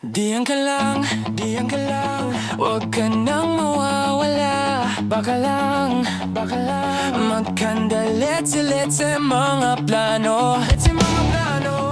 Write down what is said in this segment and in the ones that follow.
Diyan ka lang, diyan ka lang. Huwag ka nang mawawala. Baka lang magkandalit-silit sa mga plano.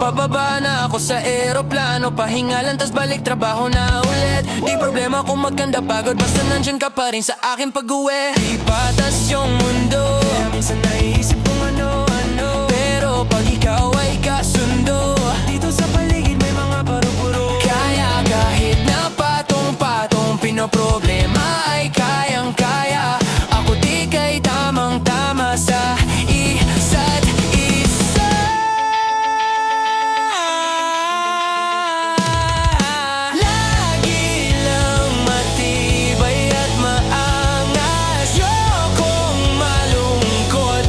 Pababa na ako sa eroplano, pahinga lang tas balik trabaho na ulit. Di problema kung magkanda pagod, basta nandyan ka pa rin sa akin pag-uwi. Di patas yung mundo, kaya minsan naiisip kung ano-ano. Pero pag ikaw ay kasundo, dito sa paligid may mga paru-puro. Kaya kahit na patong-patong pinoproblema ay kayang-kaya. Ako di kay tamang-tama sa isa't isa. Lagi lang matibay at maangas. Yokong malungkot.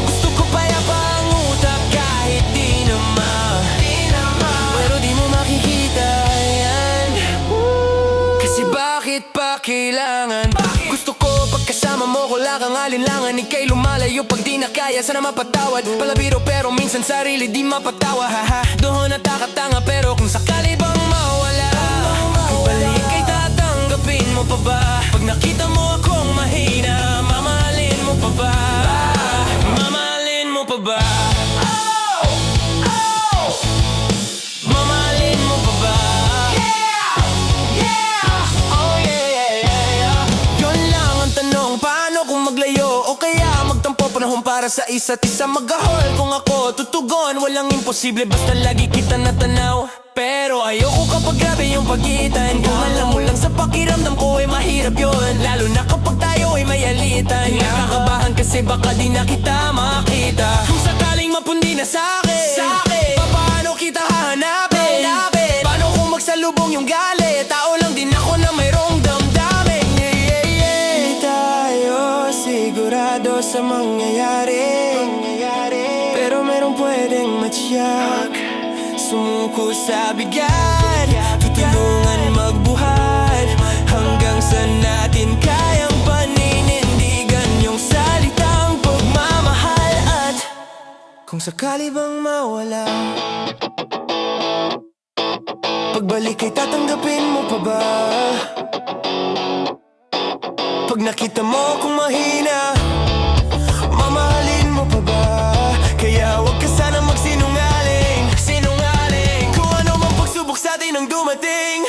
Gusto ko payapa ang utak kahit di naman. Pero di mo makikita yan. Kasi bakit pa kailangan? Gusto ko pagkasama mo ko lang ang alinlangan. Ika'y lumalayo pag di na kaya, sana mapatawad. Palabiro pero minsan sarili di mapatawa. Haha, doon natakatanga pero kung sakali bang mawala, balik ay tatanggapin mo pa ba? Pag nakita mo akong mahina, mamahalin mo pa ba? Mamahalin mo pa ba? Mamahalin mo pa ba? Oh yeah. Yun lang ang tanong, paano kung maglayo o kaya magtampo? Panahon para sa isa't isa, mag-ahol kung ako tutugon. Walang imposible basta lagi kita natanaw. Pero ayoko kapag grabe yung pagitan. Kung alam mo lang sa pakiramdam ko ay mahirap yun, lalo na kapag tayo ay may alitan. Nakakabahan kasi baka di na kita makita. Kung sakaling mapundi na sa'kin, paano kita hahanapin? Paano kung magsalubong yung galit? Tao lang din ako na mayroong damdamin. Di tayo sigurado sa mangyayari, pero merong pwedeng matyak. Sumuko sa bigat, tutulungan magbuhat, hanggang sa natin kayang paninindigan yung salitang pagmamahal. At kung sakali bang mawala, pagbalik ay tatanggapin mo pa ba? Pag nakita mo kung mahina, mamahalin mo pa ba? Kaya huwag ka sana magsinungaling. Kung ano mang pagsubok sa atin ang dumating,